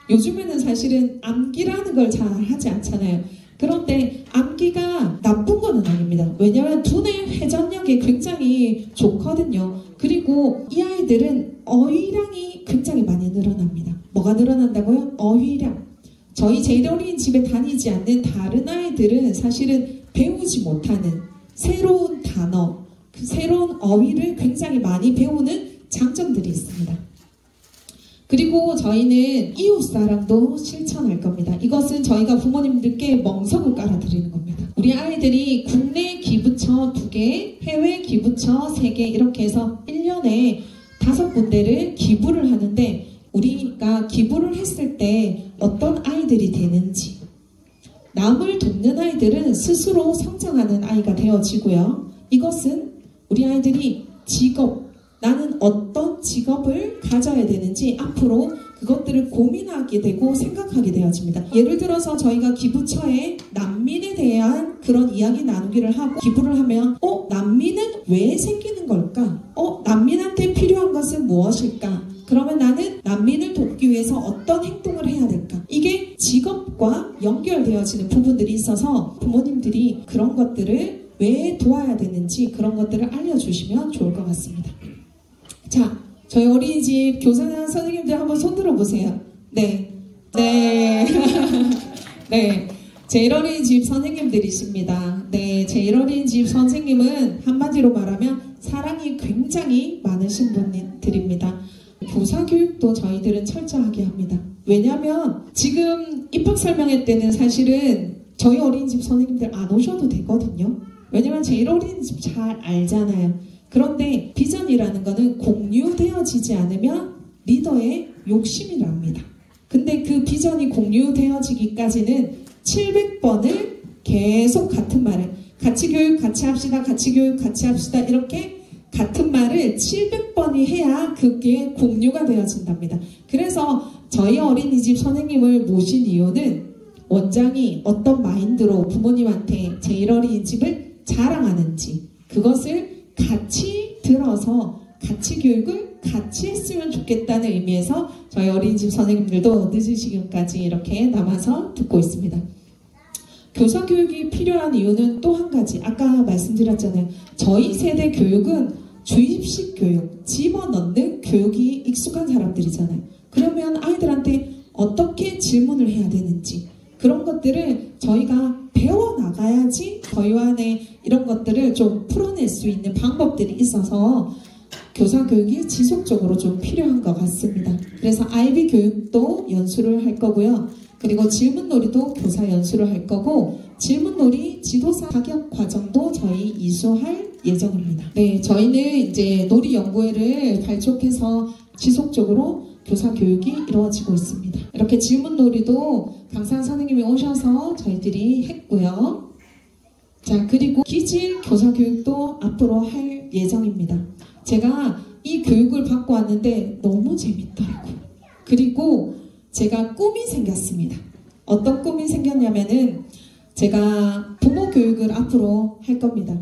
요즘에는 사실은 암기라는 걸 잘 하지 않잖아요. 그런데 암기가 나쁜 건 아닙니다. 왜냐하면 두뇌 회전력이 굉장히 좋거든요. 그리고 이 아이들은 어휘량이 굉장히 많이 늘어납니다. 뭐가 늘어난다고요? 어휘량. 저희 제일 어린 집에 다니지 않는 다른 아이들은 사실은 배우지 못하는 새로운 단어, 새로운 어휘를 굉장히 많이 배우는 장점들이 있습니다. 그리고 저희는 이웃사랑도 실천할 겁니다. 이것은 저희가 부모님들께 멍석을 깔아드리는 겁니다. 우리 아이들이 국내 기부처 2개, 해외 기부처 3개 이렇게 해서 1년에 5군데를 기부를 하는데, 우리가 기부를 했을 때 어떤 아이들이 되는지, 남을 돕는 아이들은 스스로 성장하는 아이가 되어지고요. 이것은 우리 아이들이 직업, 나는 어떤 직업을 가져야 되는지 앞으로 그것들을 고민하게 되고 생각하게 되어집니다. 예를 들어서 저희가 기부처에 난민에 대한 그런 이야기 나누기를 하고 기부를 하면 난민은 왜 생기는 걸까? 난민한테 필요한 것은 무엇일까? 그러면 나는 난민을 돕기 위해서 어떤 행동을 해야 될까? 이게 직업과 연결되어지는 부분들이 있어서 부모님들이 그런 것들을 왜 도와야 되는지 그런 것들을 알려주시면 좋을 것 같습니다. 자, 저희 어린이집 교사나 선생님들 한번 손 들어보세요. 네. 네. 네. 제일 어린이집 선생님들이십니다. 네. 제일 어린이집 선생님은 한마디로 말하면 사랑이 굉장히 많으신 분들입니다. 교사 교육도 저희들은 철저하게 합니다. 왜냐하면 지금 입학 설명회 때는 사실은 저희 어린이집 선생님들 안 오셔도 되거든요. 왜냐면 제일 어린이집 잘 알잖아요. 그런데 비전이라는 거는 공유되어지지 않으면 리더의 욕심이랍니다. 근데 그 비전이 공유되어지기까지는 700번을 계속 같은 말을, 같이 교육 같이 합시다, 같이 교육 같이 합시다, 이렇게 같은 말을 700번이 해야 그게 공유가 되어진답니다. 그래서 저희 어린이집 선생님을 모신 이유는 원장이 어떤 마인드로 부모님한테 제일 어린이집을 자랑하는지 그것을 같이 들어서 같이 교육을 같이 했으면 좋겠다는 의미에서 저희 어린이집 선생님들도 늦은 시간까지 이렇게 남아서 듣고 있습니다. 교사 교육이 필요한 이유는 또 한 가지, 아까 말씀드렸잖아요. 저희 세대 교육은 주입식 교육, 집어넣는 교육이 익숙한 사람들이잖아요. 그러면 아이들한테 어떻게 질문을 해야 되는지 그런 것들을 저희가 배워나가야지 저희 안에 이런 것들을 좀 풀어낼 수 있는 방법들이 있어서 교사 교육이 지속적으로 좀 필요한 것 같습니다. 그래서 IB 교육도 연수를 할 거고요. 그리고 질문놀이도 교사 연수를 할 거고, 질문놀이 지도사 자격 과정도 저희 이수할 예정입니다. 네, 저희는 이제 놀이 연구회를 발족해서 지속적으로 교사 교육이 이루어지고 있습니다. 이렇게 질문놀이도 강사한 선생님이 오셔서 저희들이 했고요. 자, 그리고 기질 교사 교육도 앞으로 할 예정입니다. 제가 이 교육을 받고 왔는데 너무 재밌더라고요. 그리고 제가 꿈이 생겼습니다. 어떤 꿈이 생겼냐면은 제가 부모 교육을 앞으로 할 겁니다.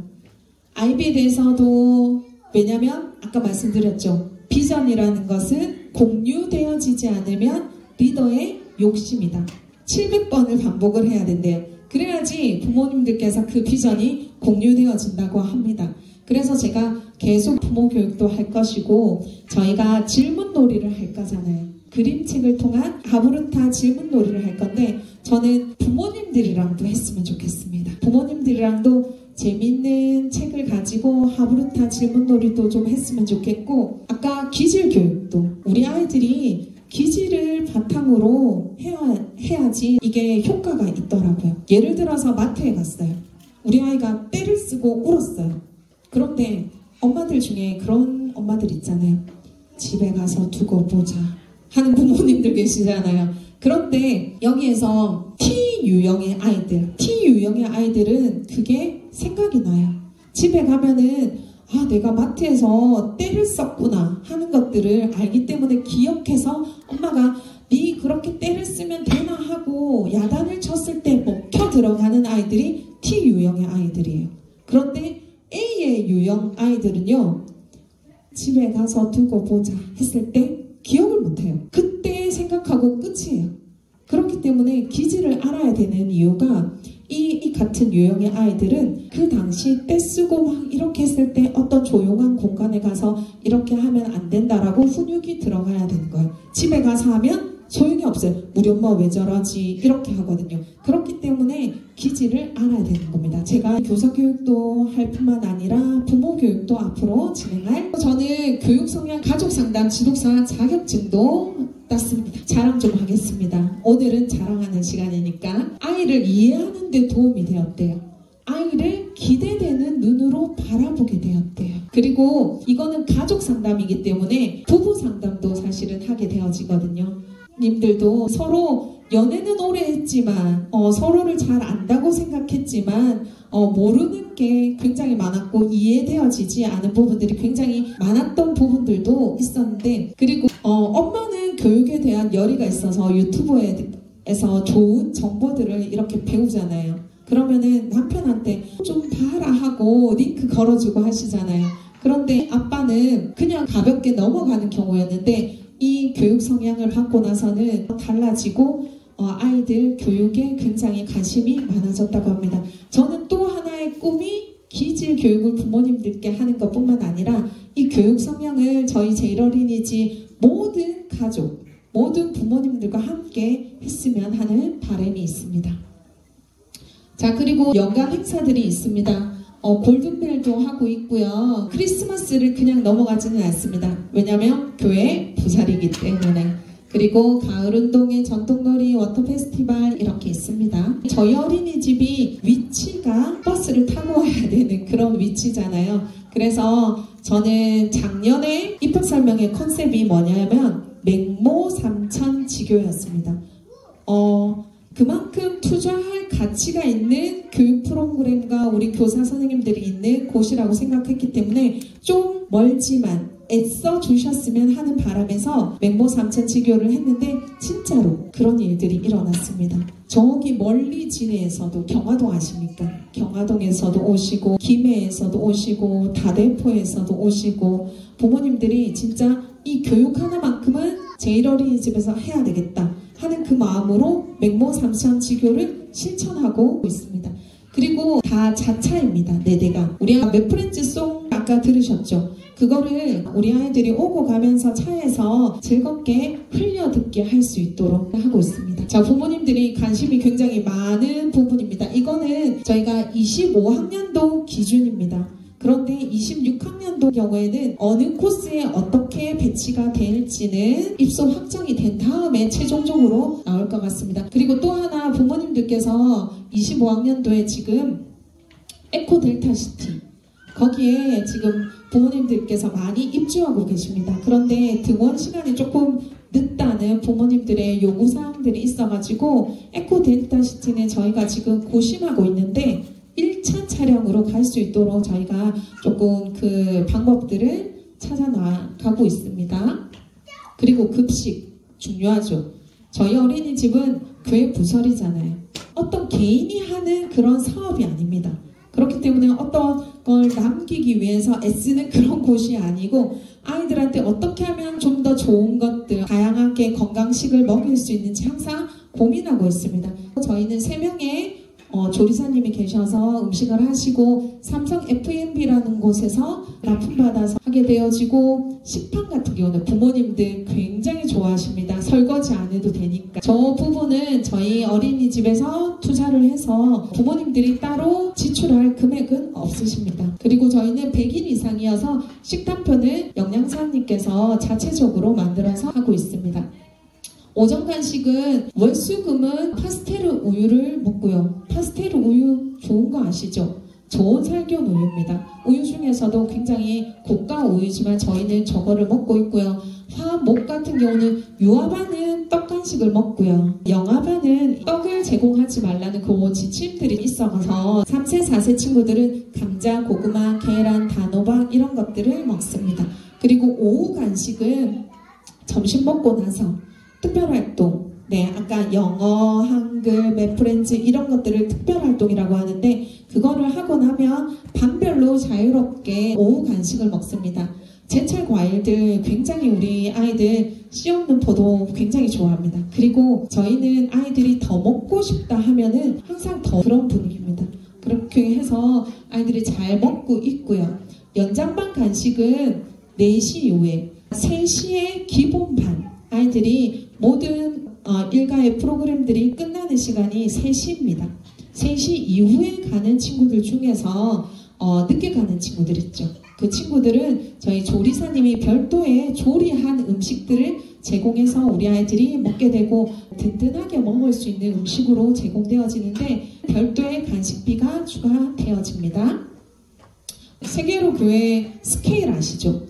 IB에 대해서도, 왜냐면 아까 말씀드렸죠. 비전이라는 것은 공유되어지지 않으면 리더의 욕심이다. 700번을 반복을 해야 된대요. 그래야지 부모님들께서 그 비전이 공유되어진다고 합니다. 그래서 제가 계속 부모 교육도 할 것이고, 저희가 질문놀이를 할 거잖아요. 그림책을 통한 하브르타 질문놀이를 할 건데, 저는 부모님들이랑도 했으면 좋겠습니다. 부모님들이랑도 재밌는 책을 가지고 하브르타 질문놀이도 좀 했으면 좋겠고, 아까 기질 교육도 우리 아이들이 기질을 바탕으로 해야지 이게 효과가 있더라고요. 예를 들어서 마트에 갔어요. 우리 아이가 떼를 쓰고 울었어요. 그런데 엄마들 중에 그런 엄마들 있잖아요. 집에 가서 두고 보자 하는 부모님들 계시잖아요. 그런데 여기에서 T 유형의 아이들은 그게 생각이 나요. 집에 가면은 아, 내가 마트에서 떼를 썼구나 하는 것들을 알기 때문에 기억해서 엄마가 네 그렇게 떼를 쓰면 되나 하고 야단을 쳤을 때 먹혀 들어가는 아이들이 T 유형의 아이들이에요. 그런데 A의 유형 아이들은요, 집에 가서 두고 보자 했을 때 기억을 못해요. 그때 생각하고 끝이에요. 그렇기 때문에 기질을 알아야 되는 이유가 이 같은 유형의 아이들은 그 당시 떼 쓰고 막 이렇게 했을 때 어떤 조용한 공간에 가서 이렇게 하면 안 된다라고 훈육이 들어가야 되는 거예요. 집에 가서 하면 소용이 없어요. 우리 엄마 왜 저러지 이렇게 하거든요. 그렇기 때문에 기질을 알아야 되는 겁니다. 제가 교사 교육도 할 뿐만 아니라 부모 교육도 앞으로 진행할, 저는 교육성향 가족상담 지도사 자격증도 땄습니다. 자랑 좀 하겠습니다. 오늘은 자랑하는 시간이니까. 아이를 이해하는 데 도움이 되었대요. 아이를 기대되는 눈으로 바라보게 되었대요. 그리고 이거는 가족 상담이기 때문에 부부 상담도 사실은 하게 되어지거든요. 님들도 서로 연애는 오래 했지만 서로를 잘 안다고 생각했지만 모르는 게 굉장히 많았고 이해되어지지 않은 부분들이 굉장히 많았던 부분들도 있었는데, 그리고 엄마는 교육에 대한 열의가 있어서 유튜브에서 좋은 정보들을 이렇게 배우잖아요. 그러면은 남편한테 좀 봐라 하고 링크 걸어주고 하시잖아요. 그런데 아빠는 그냥 가볍게 넘어가는 경우였는데 이 교육 성향을 받고 나서는 달라지고 아이들 교육에 굉장히 관심이 많아졌다고 합니다. 저는 또 하나의 꿈이 기질 교육을 부모님들께 하는 것뿐만 아니라 이 교육 성향을 저희 제일어린이집 모든 가족, 모든 부모님들과 함께 했으면 하는 바람이 있습니다. 자, 그리고 연간 행사들이 있습니다. 골든벨도 하고 있고요. 크리스마스를 그냥 넘어가지는 않습니다. 왜냐하면 교회 부살이기 때문에. 그리고 가을운동회, 전통놀이, 워터페스티벌 이렇게 있습니다. 저희 어린이집이 위치가 버스를 타고 와야 되는 그런 위치잖아요. 그래서 저는 작년에 입학설명회 컨셉이 뭐냐면 맹모 삼천지교였습니다. 그만큼 투자할 가치가 있는 교육 프로그램과 우리 교사 선생님들이 있는 곳이라고 생각했기 때문에 좀 멀지만 애써 주셨으면 하는 바람에서 맹모 삼천지교를 했는데 진짜로 그런 일들이 일어났습니다. 저기 멀리 진해에서도, 경화동 아십니까? 경화동에서도 오시고 김해에서도 오시고 다대포에서도 오시고 부모님들이 진짜 이 교육 하나만큼은 제일어린이집에서 해야 되겠다 하는 그 마음으로 맹모 삼천지교를 실천하고 있습니다. 그리고 다 자차입니다. 4대가. 우리 맥프렌즈송 아까 들으셨죠? 그거를 우리 아이들이 오고 가면서 차에서 즐겁게 흘려듣게 할 수 있도록 하고 있습니다. 자, 부모님들이 관심이 굉장히 많은 부분입니다. 이거는 저희가 25학년도 기준입니다. 그런데 26학년도 경우에는 어느 코스에 어떻게 배치가 될지는 입소 확정이 된 다음에 최종적으로 나올 것 같습니다. 그리고 또 하나 부모님들께서 25학년도에 지금 에코 델타시티 거기에 지금 부모님들께서 많이 입주하고 계십니다. 그런데 등원 시간이 조금 늦다는 부모님들의 요구사항들이 있어가지고 에코 델타시티는 저희가 지금 고심하고 있는데 1차 촬영으로 갈 수 있도록 저희가 조금 그 방법들을 찾아 나가고 있습니다. 그리고 급식 중요하죠. 저희 어린이집은 교회 부설이잖아요. 어떤 개인이 하는 그런 사업이 아닙니다. 그렇기 때문에 어떤 걸 남기기 위해서 애쓰는 그런 곳이 아니고 아이들한테 어떻게 하면 좀 더 좋은 것들, 다양하게 건강식을 먹일 수 있는지 항상 고민하고 있습니다. 저희는 3명의 조리사님이 계셔서 음식을 하시고 삼성 F&B라는 곳에서 납품받아서 하게 되어지고 식판 같은 경우는 부모님들 굉장히 좋아하십니다. 설거지 안 해도 되니까. 저 부분은 저희 어린이집에서 투자를 해서 부모님들이 따로 지출할 금액은 없으십니다. 그리고 저희는 100인 이상이어서 식단표는 영양사님께서 자체적으로 만들어서 하고 있습니다. 오전 간식은 월수금은 파스테르 우유를 먹고요. 파스테르 우유 좋은 거 아시죠? 좋은 살균 우유입니다. 우유 중에서도 굉장히 고가 우유지만 저희는 저거를 먹고 있고요. 화목 같은 경우는 유아반은 떡 간식을 먹고요. 영아반은 떡을 제공하지 말라는 그 지침들이 있어서 3세, 4세 친구들은 감자, 고구마, 계란, 단호박 이런 것들을 먹습니다. 그리고 오후 간식은 점심 먹고 나서 특별활동, 아까 영어, 한글, 맥프렌즈 이런 것들을 특별활동이라고 하는데 그거를 하고 나면 반별로 자유롭게 오후 간식을 먹습니다. 제철 과일들 굉장히 우리 아이들 씨 없는 포도 굉장히 좋아합니다. 그리고 저희는 아이들이 더 먹고 싶다 하면은 항상 더 그런 분위기입니다. 그렇게 해서 아이들이 잘 먹고 있고요. 연장반 간식은 4시 이후에 3시에 기본반 아이들이 모든 일과의 프로그램들이 끝나는 시간이 3시입니다. 3시 이후에 가는 친구들 중에서 늦게 가는 친구들 있죠. 그 친구들은 저희 조리사님이 별도의 조리한 음식들을 제공해서 우리 아이들이 먹게 되고 든든하게 먹을 수 있는 음식으로 제공되어지는데 별도의 간식비가 추가되어집니다. 세계로 교회 스케일 아시죠?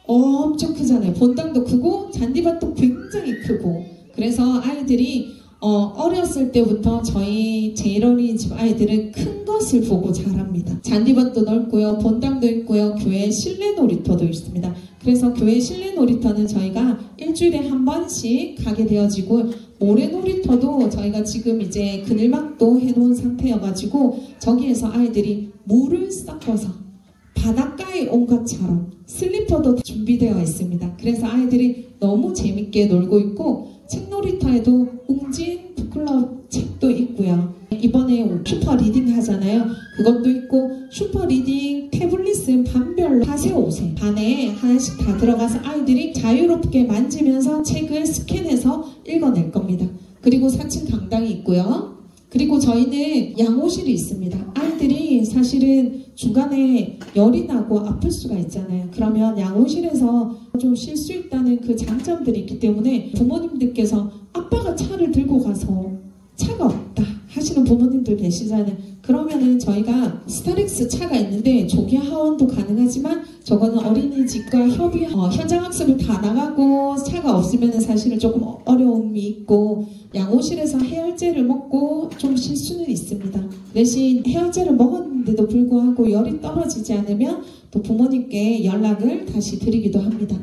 엄청 크잖아요. 본당도 크고 잔디밭도 굉장히 크고 그래서 아이들이 어렸을 때부터 저희 제일 어린이집 아이들은 큰 것을 보고 자랍니다. 잔디밭도 넓고요. 본당도 있고요. 교회 실내 놀이터도 있습니다. 그래서 교회 실내 놀이터는 저희가 일주일에 한 번씩 가게 되어지고 모래 놀이터도 저희가 지금 이제 그늘막도 해놓은 상태여가지고 저기에서 아이들이 물을 섞어서 바닷가에 온 것처럼 슬리퍼도 준비되어 있습니다. 그래서 아이들이 너무 재밌게 놀고 있고 책놀이터에도 웅진 북클럽 책도 있고요. 이번에 슈퍼 리딩 하잖아요. 그것도 있고 슈퍼 리딩 태블릿은 반별로 4세, 5세 반에 하나씩 다 들어가서 아이들이 자유롭게 만지면서 책을 스캔해서 읽어낼 겁니다. 그리고 4층 강당이 있고요. 그리고 저희는 양호실이 있습니다. 아이들이 사실은 중간에 열이 나고 아플 수가 있잖아요. 그러면 양호실에서 좀 쉴 수 있다는 그 장점들이 있기 때문에 부모님들께서 아빠가 차를 들고 가서 차가 없다 하시는 부모님들 계시잖아요. 그러면은 저희가 스타렉스 차가 있는데 조기 하원도 가능하지만 저거는 어린이집과 협의, 현장학습을 다 나가고 차가 없으면은 사실은 조금 어려움이 있고 양호실에서 해열제를 먹고 좀 쉴 수는 있습니다. 대신 해열제를 먹었는데도 불구하고 열이 떨어지지 않으면 또 부모님께 연락을 다시 드리기도 합니다.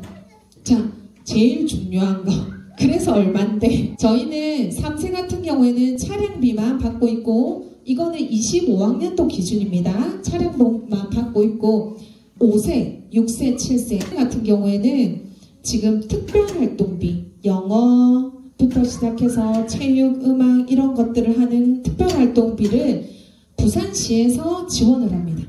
자, 제일 중요한 거. 그래서 얼만데 저희는 3세 같은 경우에는 차량비만 받고 있고 이거는 25학년도 기준입니다. 차량비만 받고 있고 5세, 6세, 7세 같은 경우에는 지금 특별활동비, 영어, 부터 시작해서 체육, 음악 이런 것들을 하는 특별활동비를 부산시에서 지원을 합니다.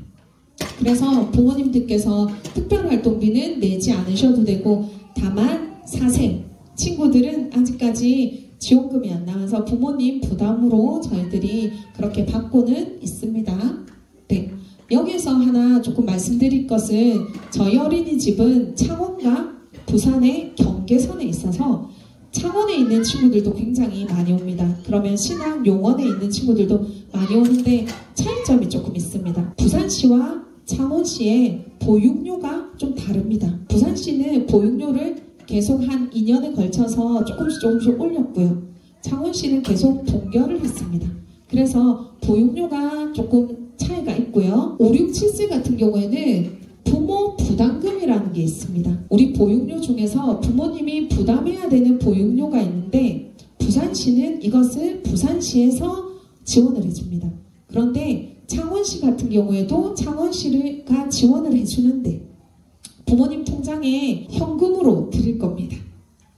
그래서 부모님들께서 특별활동비는 내지 않으셔도 되고 다만 4세 친구들은 아직까지 지원금이 안 나와서 부모님 부담으로 저희들이 그렇게 받고는 있습니다. 네. 여기서 하나 조금 말씀드릴 것은 저희 어린이집은 창원과 부산의 경계선에 있어서 창원에 있는 친구들도 굉장히 많이 옵니다. 그러면 신앙 용원에 있는 친구들도 많이 오는데 차이점이 조금 있습니다. 부산시와 창원시의 보육료가 좀 다릅니다. 부산시는 보육료를 계속 한 2년에 걸쳐서 조금씩 올렸고요. 창원시는 계속 동결을 했습니다. 그래서 보육료가 조금 차이가 있고요. 5, 6, 7세 같은 경우에는 부모 부담금이라는 게 있습니다. 우리 보육료 중에서 부모님이 부담해야 되는 보육료가 있는데 부산시는 이것을 부산시에서 지원을 해줍니다. 그런데 창원시 같은 경우에도 창원시가 지원을 해주는데 부모님 통장에 현금으로 드릴 겁니다.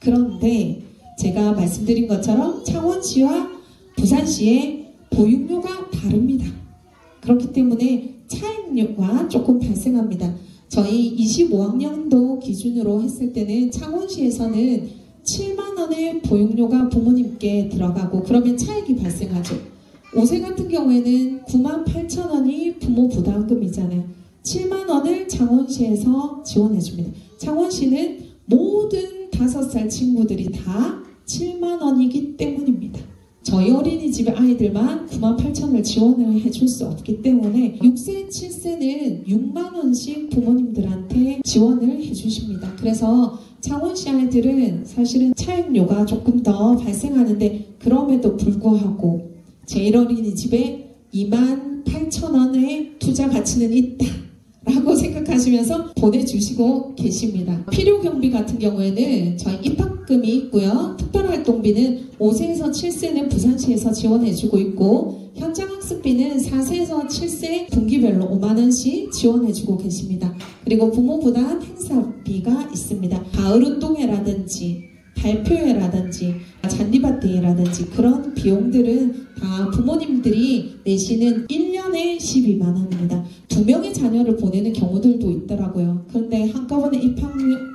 그런데 제가 말씀드린 것처럼 창원시와 부산시의 보육료가 다릅니다. 그렇기 때문에 차익료가 조금 발생합니다. 저희 25학년도 기준으로 했을 때는 창원시에서는 7만원의 보육료가 부모님께 들어가고 그러면 차익이 발생하죠. 5세 같은 경우에는 98,000원이 부모 부담금이잖아요. 7만원을 창원시에서 지원해줍니다. 창원시는 모든 5살 친구들이 다 7만원이기 때문입니다. 저희 어린이집 아이들만 98,000원을 지원을 해줄 수 없기 때문에 6세, 7세는 6만원씩 부모님들한테 지원을 해주십니다. 그래서 창원시 아이들은 사실은 차익료가 조금 더 발생하는데 그럼에도 불구하고 제1어린이집에 28,000원의 투자 가치는 있다 라고 생각하시면서 보내주시고 계십니다. 필요경비 같은 경우에는 저희 입학금이 있고요. 특별활동비는 5세에서 7세는 부산시에서 지원해주고 있고 현장학습비는 4세에서 7세 분기별로 5만원씩 지원해주고 계십니다. 그리고 부모부담 행사비가 있습니다. 가을운동회라든지 발표회라든지 잔디밭대회라든지 그런 비용들은 다 부모님들이 내시는 1년에 12만원입니다. 2명의 자녀를 보내는 경우들도 있더라고요. 그런데 한꺼번에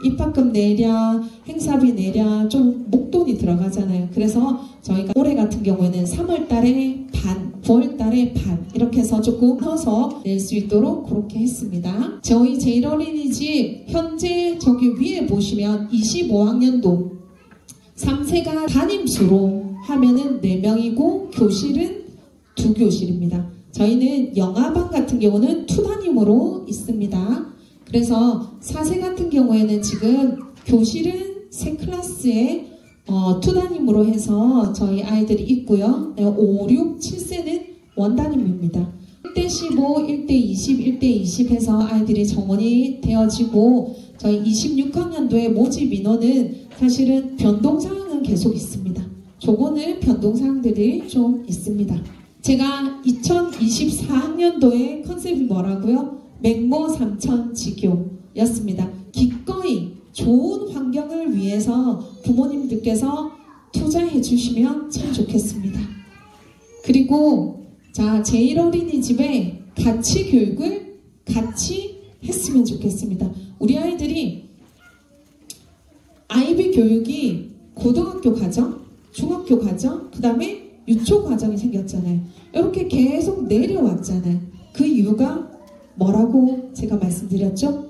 입학금 내랴 행사비 내랴 좀 목돈이 들어가잖아요. 그래서 저희가 올해 같은 경우에는 3월달에 반, 9월달에 반 이렇게 해서 조금 넣어서 낼 수 있도록 그렇게 했습니다. 저희 제1어린이집 현재 저기 위에 보시면 25학년도 3세가 담임수로 하면은 4명이고 교실은 2교실입니다. 저희는 영아반 같은 경우는 2담임으로 있습니다. 그래서 4세 같은 경우에는 지금 교실은 3클래스에 2담임으로 해서 저희 아이들이 있고요. 5, 6, 7세는 원담임입니다. 1대15, 1대20, 1대20 해서 아이들이 정원이 되어지고 저희 26학년도에 모집 인원은 사실은 변동사항은 계속 있습니다. 조금은 변동사항들이 좀 있습니다. 제가 2024학년도에 컨셉이 뭐라고요? 맹모 삼천지교였습니다. 기꺼이 좋은 환경을 위해서 부모님들께서 투자해 주시면 참 좋겠습니다. 그리고 자, 제1어린이집에 가치 교육을 같이 했으면 좋겠습니다. 우리 아이들이 아이비 교육이 고등학교 과정, 중학교 과정, 그 다음에 유초 과정이 생겼잖아요. 이렇게 계속 내려왔잖아요. 그 이유가 뭐라고 제가 말씀드렸죠?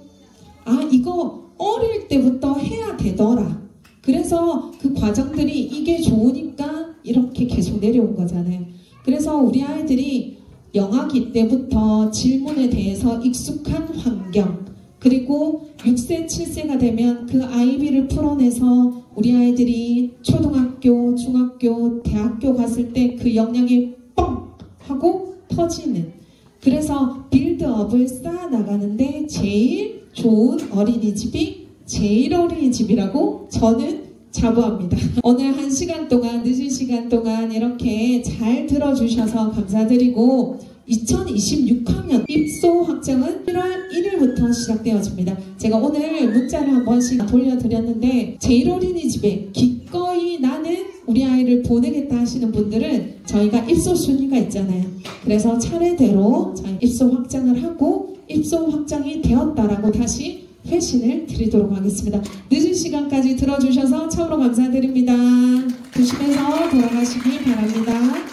아, 이거 어릴 때부터 해야 되더라. 그래서 그 과정들이 이게 좋으니까 이렇게 계속 내려온 거잖아요. 그래서 우리 아이들이 영아기 때부터 질문에 대해서 익숙한 환경, 그리고 6세, 7세가 되면 그 아이비를 풀어내서 우리 아이들이 초등학교, 중학교, 대학교 갔을 때 그 역량이 뻥 하고 터지는, 그래서 빌드업을 쌓아나가는데 제일 좋은 어린이집이 제1어린이집이라고 저는 자부합니다. 오늘 1시간 동안, 늦은 시간 동안 이렇게 잘 들어주셔서 감사드리고 2026학년 입소 확정은 1월 1일부터 시작되어집니다. 제가 오늘 문자를 한 번씩 돌려드렸는데 제1어린이집에 기꺼이 나는 보내겠다 하시는 분들은 저희가 입소 순위가 있잖아요. 그래서 차례대로 저희 입소 확장을 하고 입소 확장이 되었다라고 다시 회신을 드리도록 하겠습니다. 늦은 시간까지 들어주셔서 참으로 감사드립니다. 조심해서 돌아가시길 바랍니다.